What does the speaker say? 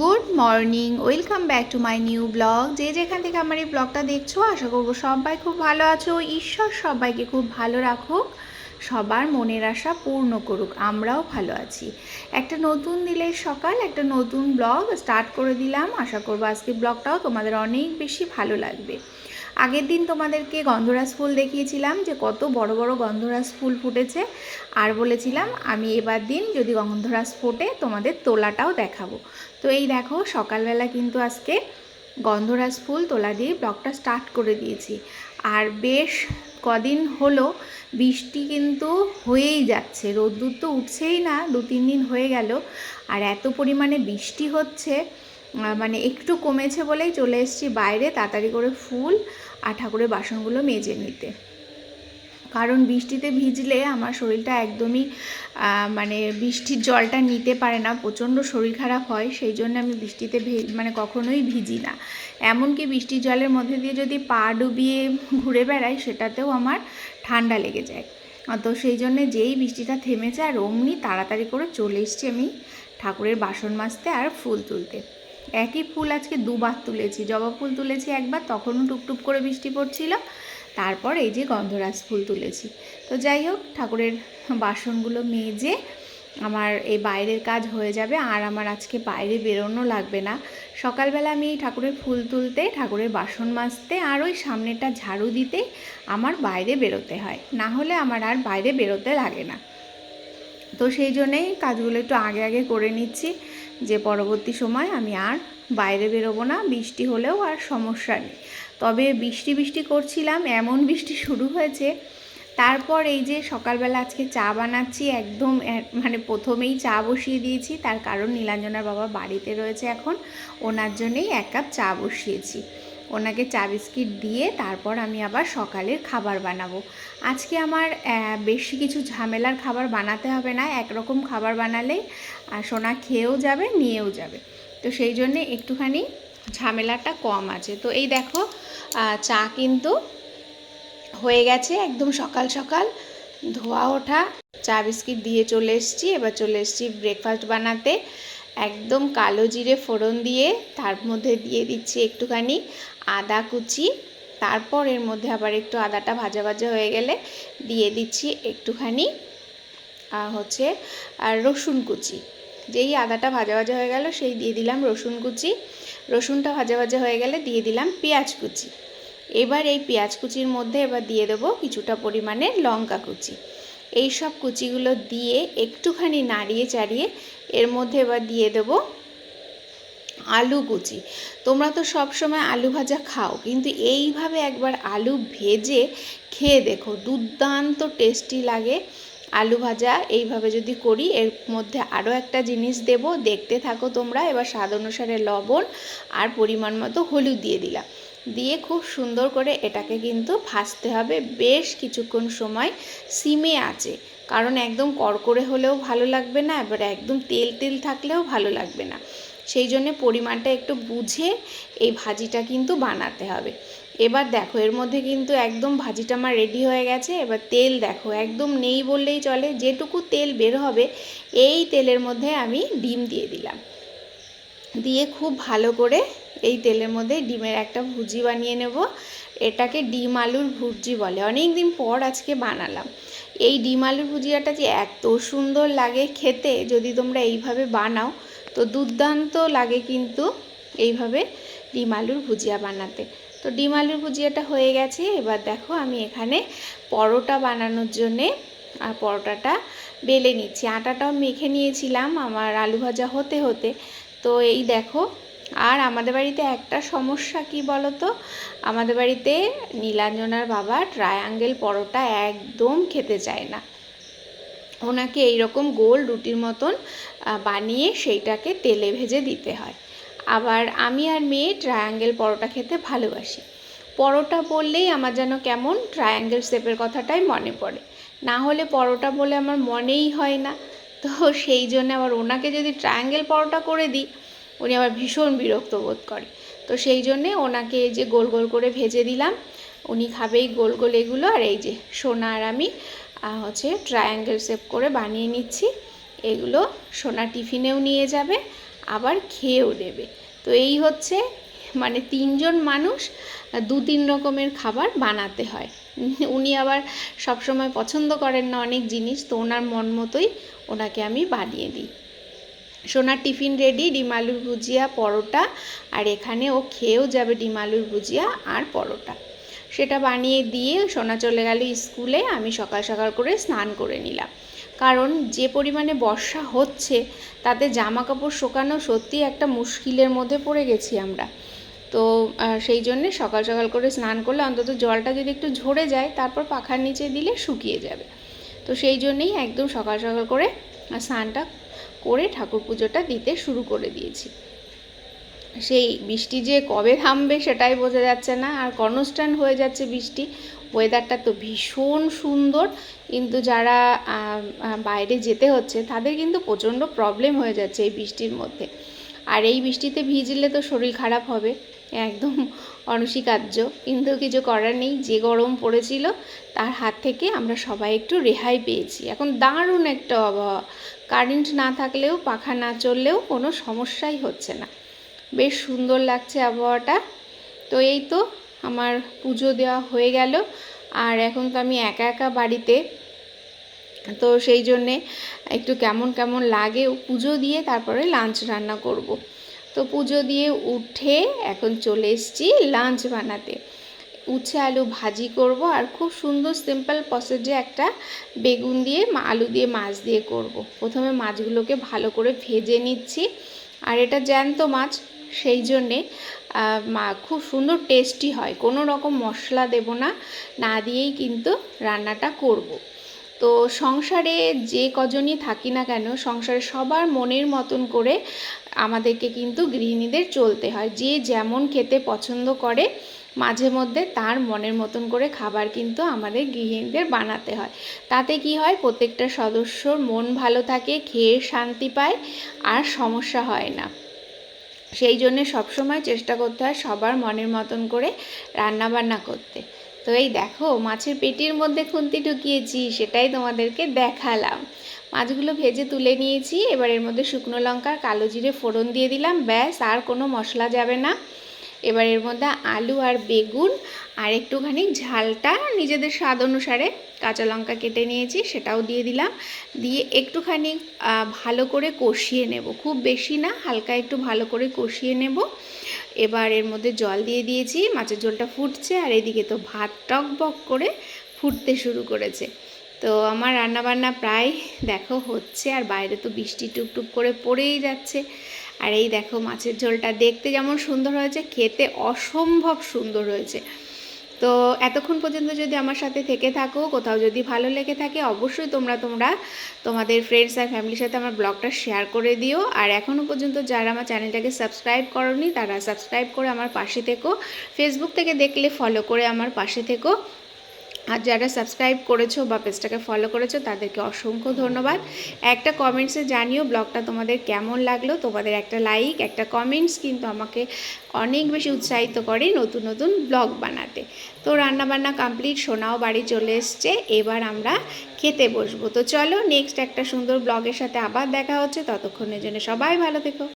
Good morning, welcome back to my new blog. যে যেখান থেকে আমার এই ব্লগটা দেখছো, আশা করবো সবাই খুব ভালো আছো। ঈশ্বর সবাইকে খুব ভালো রাখুক, সবার মনের আশা পূর্ণ করুক, আমরাও ভালো আছি। একটা নতুন দিনের সকাল, একটা নতুন ব্লগ স্টার্ট করে দিলাম। আশা করবো আজকে ব্লগটাও তোমাদের অনেক বেশি ভালো লাগবে। আগের দিন তোমাদেরকে গন্ধরাজ ফুল দেখিয়েছিলাম যে কত বড় বড় গন্ধরাজ ফুল ফুটেছে, আর বলেছিলাম আমি এবার দিন যদি গন্ধরাজ ফোটে তোমাদের তোলাটাও দেখাবো। তো এই দেখো সকালবেলা কিন্তু আজকে গন্ধরাজ ফুল তোলা দিয়ে ব্লগটা স্টার্ট করে দিয়েছি। আর বেশ কদিন হলো বৃষ্টি কিন্তু হয়েই যাচ্ছে, রোদ্দুর তো উঠছেই না, 2-3 দিন হয়ে গেল। আর এত পরিমাণে বৃষ্টি হচ্ছে, মানে একটু কমেছে বলেই চলে এসেছি বাইরে তাড়াতাড়ি করে ফুল আর ঠাকুরের বাসনগুলো মেজে নিতে। কারণ বৃষ্টিতে ভিজলে আমার শরীরটা একদমই মানে বৃষ্টির জলটা নিতে পারে না, প্রচণ্ড শরীর খারাপ হয়। সেই জন্য আমি বৃষ্টিতে মানে কখনোই ভিজি না। এমনকি বৃষ্টির জলের মধ্যে দিয়ে যদি পা ডুবিয়ে ঘুরে বেড়াই সেটাতেও আমার ঠান্ডা লেগে যায়। তো সেই জন্যে যেই বৃষ্টিটা থেমেছে আর অমনি তাড়াতাড়ি করে চলে এসেছি আমি ঠাকুরের বাসন মাজতে আর ফুল তুলতে। একই ফুল আজকে দুবার তুলেছি। জবা ফুল তুলেছি একবার, তখনও টুপটুপ করে বৃষ্টি পড়ছিল। তারপর এই যে গন্ধরাজ ফুল তুলেছি। তো যাই হোক, ঠাকুরের বাসনগুলো মেজে আমার এই বাইরের কাজ হয়ে যাবে, আর আমার আজকে বাইরে বেরোনো লাগবে না। সকালবেলা আমি এই ঠাকুরের ফুল তুলতে, ঠাকুরের বাসন মাজতে আর ওই সামনেটা ঝাড়ু দিতে আমার বাইরে বেরোতে হয়, না হলে আমার আর বাইরে বেরোতে লাগে না। তো সেই জন্যেই কাজগুলো একটু আগে আগে করে নিচ্ছি, যে পরবর্তী সময় আমি আর বাইরে বেরোবো না, বৃষ্টি হলেও আর সমস্যা নেই। তবে বৃষ্টি বৃষ্টি করছিলাম, এমন বৃষ্টি শুরু হয়েছে। তারপর এই যে সকালবেলা আজকে চা বানাচ্ছি, একদম মানে প্রথমেই চা বসিয়ে দিয়েছি, তার কারণ নীলাঞ্জনার বাবা বাড়িতে রয়েছে এখন, ওনার জন্যেই 1 কাপ চা বসিয়েছি। ওনাকে চা বিস্কিট দিয়ে তারপর আমি আবার সকালের খাবার বানাবো। আজকে আমার বেশি কিছু ঝামেলার খাবার বানাতে হবে না, একরকম খাবার বানালেই সোনা খেয়েও যাবে, নিয়েও যাবে। তো সেই জন্যে একটুখানি ঝামেলাটা কম আছে। তো এই দেখো চা কিন্তু হয়ে গেছে, একদম সকাল সকাল ধোয়া ওঠা চা বিস্কিট দিয়ে চলে এসেছি। এবার চলে এসেছি ব্রেকফাস্ট বানাতে। একদম কালো জিরে ফোড়ন দিয়ে তার মধ্যে দিয়ে দিচ্ছি একটুখানি আদা কুচি। তারপর এর মধ্যে আবার একটু আদাটা ভাজা ভাজা হয়ে গেলে দিয়ে দিচ্ছি একটুখানি রসুন কুচি। যেই আদাটা ভাজা ভাজা হয়ে গেল সেই দিয়ে দিলাম রসুন কুচি। রসুনটা ভাজা ভাজা হয়ে গেলে দিয়ে দিলাম পেঁয়াজ কুচি। এবার এই পেঁয়াজ কুচির মধ্যে এবার দিয়ে দেবো কিছুটা পরিমাণে লঙ্কা কুচি। এই সব কুচিগুলো দিয়ে একটুখানি নাড়িয়ে চাড়িয়ে এর মধ্যে এবার দিয়ে দেবো আলু কুচি। তোমরা তো সব সময় আলু ভাজা খাও, কিন্তু এইভাবে একবার আলু ভেজে খেয়ে দেখো, দুর্দান্ত টেস্টি লাগে আলু ভাজা এইভাবে যদি করি। এর মধ্যে আরও একটা জিনিস দেব, দেখতে থাকো তোমরা। এবার স্বাদ অনুসারে লবণ আর পরিমাণ মতো হলুদ দিয়ে দিলাম, দিয়ে খুব সুন্দর করে এটাকে কিন্তু ভাজতে হবে বেশ কিছুক্ষণ সময় সিমে আছে। কারণ একদম কড়কড়ে হলেও ভালো লাগবে না, এবার একদম তেল তেল থাকলেও ভালো লাগবে না। সেই জন্য পরিমাণটা একটু বুঝে এই ভাজিটা কিন্তু বানাতে হবে। এবার দেখো এর মধ্যে কিন্তু একদম ভাজিটা আমার রেডি হয়ে গেছে। এবার তেল দেখো একদম নেই বললেই চলে, যেটুকু তেল বের হবে এই তেলের মধ্যে আমি ডিম দিয়ে দিলাম, দিয়ে খুব ভালো করে এই তেলের মধ্যে ডিমের একটা ভুজি বানিয়ে নেব। এটাকে ডিম আলুর ভুজি বলে। অনেক দিন পর আজকে বানালাম। এই ডিম আলুর ভুজিয়াটা যে এত সুন্দর লাগে খেতে, যদি তোমরা এইভাবে বানাও তো দুর্দান্ত লাগে কিন্তু এইভাবে ডিম আলুর ভুজিয়া বানাতে। তো ডিম আলুর ভুজিয়াটা হয়ে গেছে। এবার দেখো আমি এখানে পরোটা বানানোর জন্যে আর পরোটাটা বেলে নিচ্ছি। আটাটাও মেখে নিয়েছিলাম আমার আলু ভাজা হতে হতে। তো এই দেখো, আর আমাদের বাড়িতে একটা সমস্যা কি বলো তো, আমাদের বাড়িতে নীলাঞ্জনার বাবা ট্রায়াঙ্গেল পরোটা একদম খেতে চায় না। ওনাকে এইরকম গোল রুটির মতন বানিয়ে সেইটাকে তেলে ভেজে দিতে হয়। আবার আমি আর মেয়ে ট্রায়াঙ্গেল পরোটা খেতে ভালোবাসি। পরোটা বললেই আমার যেন কেমন ট্রায়াঙ্গেল শেপের কথাটাই মনে পড়ে, না হলে পরোটা বলে আমার মনেই হয় না। তো সেই জন্য আবার ওনাকে যদি ট্রায়াঙ্গেল পরোটা করে দিই উনি আবার ভীষণ বিরক্ত বোধ করে। তো সেই জন্যে ওনাকে এই যে গোল গোল করে ভেজে দিলাম, উনি খাবেই গোল গোল এগুলো। আর এই যে সোনা আর আমি ট্রায়াঙ্গেল শেপ করে বানিয়ে নিচ্ছি। এগুলো সোনা টিফিনেও নিয়ে যাবে আবার খেয়েও নেবে। তো এই হচ্ছে মানে 3 জন মানুষ 2-3 রকমের খাবার বানাতে হয়। উনি আবার সবসময় পছন্দ করেন না অনেক জিনিস, তো ওনার মন মতোই ওনাকে আমি বানিয়ে দিই। সোনার টিফিন রেডি, ডিম আলুর ভুজিয়া, পরোটা, আর এখানে ও খেয়েও যাবে ডিম আলুর ভুজিয়া আর পরোটা। সেটা বানিয়ে দিয়ে সোনা চলে গেল স্কুলে। আমি সকাল সকাল করে স্নান করে নিলাম, কারণ যে পরিমাণে বর্ষা হচ্ছে তাতে জামা কাপড় শুকানো সত্যি একটা মুশকিলের মধ্যে পড়ে গেছি আমরা। তো সেই জন্যে সকাল সকাল করে স্নান করলে অন্তত জলটা যদি একটু ঝরে যায় তারপর পাখার নিচে দিলে শুকিয়ে যাবে। তো সেই জন্যেই একদম সকাল সকাল করে স্নানটা করে ঠাকুর পুজোটা দিতে শুরু করে দিয়েছি। সেই বৃষ্টি যে কবে থামবে সেটাই বোঝা যাচ্ছে না, আর কনস্ট্যান্ট হয়ে যাচ্ছে বৃষ্টি। ওয়েদারটা তো ভীষণ সুন্দর, কিন্তু যারা বাইরে যেতে হচ্ছে তাদের কিন্তু প্রচণ্ড প্রবলেম হয়ে যাচ্ছে এই বৃষ্টির মধ্যে। আর এই বৃষ্টিতে ভিজলে তো শরীর খারাপ হবে, একদম অনস্বীকার্য, কিন্তু কিছু করার নেই। যে গরম পড়েছিল তার হাত থেকে আমরা সবাই একটু রেহাই পেয়েছি। এখন দারুণ একটা আবহাওয়া, কারেন্ট না থাকলেও পাখা না চললেও কোনো সমস্যাই হচ্ছে না, বেশ সুন্দর লাগছে আবহাওয়াটা। তো এই তো আমার পুজো দেওয়া হয়ে গেল, আর এখন তো আমি একা একা বাড়িতে, তো সেই জন্যে একটু কেমন কেমন লাগে। পুজো দিয়ে তারপরে লাঞ্চ রান্না করব। তো পুজো দিয়ে উঠে এখন চলে এসেছি লাঞ্চ বানাতে। উচ্ছে আলু ভাজি করব, আর খুব সুন্দর সিম্পল প্রসেসে একটা বেগুন দিয়ে আলু দিয়ে মাছ দিয়ে করব। প্রথমে মাছগুলোকে ভালো করে ভেজে নিচ্ছি, আর এটা জ্যান্ত মাছ, সেই জন্যে খুব সুন্দর টেস্টি হয়। কোনো রকম মশলা দেব না, না দিয়েই কিন্তু রান্নাটা করব। তো সংসারে যে কজনই থাকি না কেন, সংসারে সবার মনের মতন করে আমাদেরকে কিন্তু গৃহিণীদের চলতে হয়। যে যেমন খেতে পছন্দ করে মাঝে মধ্যে তার মনের মতন করে খাবার কিন্তু আমাদের গৃহিণীদের বানাতে হয়। তাতে কি হয়, প্রত্যেকটা সদস্যর মন ভালো থাকে, খেয়ে শান্তি পায়, আর সমস্যা হয় না। সেই জন্যে সবসময় চেষ্টা করতে হয় সবার মনের মতন করে রান্না বান্না করতে। তো এই দেখো মাছের পেটির মধ্যে খুন্তি ঢুকিয়েছি, সেটাই তোমাদেরকে দেখালাম। মাছগুলো ভেজে তুলে নিয়েছি, এবার এর মধ্যে শুকনো লঙ্কা কালো জিরে ফোড়ন দিয়ে দিলাম, ব্যাস, আর কোনো মশলা যাবে না। এবার এর মধ্যে আলু আর বেগুন আর একটুখানি ঝালটা নিজেদের স্বাদ অনুসারে কাঁচা লঙ্কা কেটে নিয়েছি সেটাও দিয়ে দিলাম, দিয়ে একটুখানি ভালো করে কষিয়ে নেব, খুব বেশি না, হালকা একটু ভালো করে কষিয়ে নেব। এবার এর মধ্যে জল দিয়ে দিয়েছি, মাছের ঝোলটা ফুটছে, আর এদিকে তো ভাত টকবক করে ফুটতে শুরু করেছে। তো আমার রান্নাবান্না প্রায় দেখো হচ্ছে, আর বাইরে তো বৃষ্টি টুপটুপ করে পড়েই যাচ্ছে। আর এই দেখো মাছের ঝোলটা দেখতে যেমন সুন্দর হয়েছে, খেতে অসম্ভব সুন্দর হয়েছে। তো এতক্ষণ পর্যন্ত যদি আমার সাথে থেকে থাকো, কোথাও যদি ভালো লেগে থাকে, অবশ্যই তোমরা তোমাদের ফ্রেন্ডস আর ফ্যামিলির সাথে আমার ব্লগটা শেয়ার করে দিও। আর এখনও পর্যন্ত যারা আমার চ্যানেলটাকে সাবস্ক্রাইব করোনি তারা সাবস্ক্রাইব করে আমার পাশে থেকো, ফেসবুক থেকে দেখলে ফলো করে আমার পাশে থেকো। আর যারা সাবস্ক্রাইব করেছো বা পেজটাকে ফলো করেছো তাদেরকে অসংখ্য ধন্যবাদ। একটা কমেন্টসে জানিও ব্লগটা তোমাদের কেমন লাগলো। তোমাদের একটা লাইক, একটা কমেন্টস কিন্তু আমাকে অনেক বেশি উৎসাহিত করে নতুন নতুন ব্লগ বানাতে। তো রান্নাবান্না কমপ্লিট, সোনাও বাড়ি চলে এসছে, এবার আমরা খেতে বসবো। তো চলো নেক্সট একটা সুন্দর ব্লগের সাথে আবার দেখা হচ্ছে, ততক্ষণের জন্য সবাই ভালো থেকো।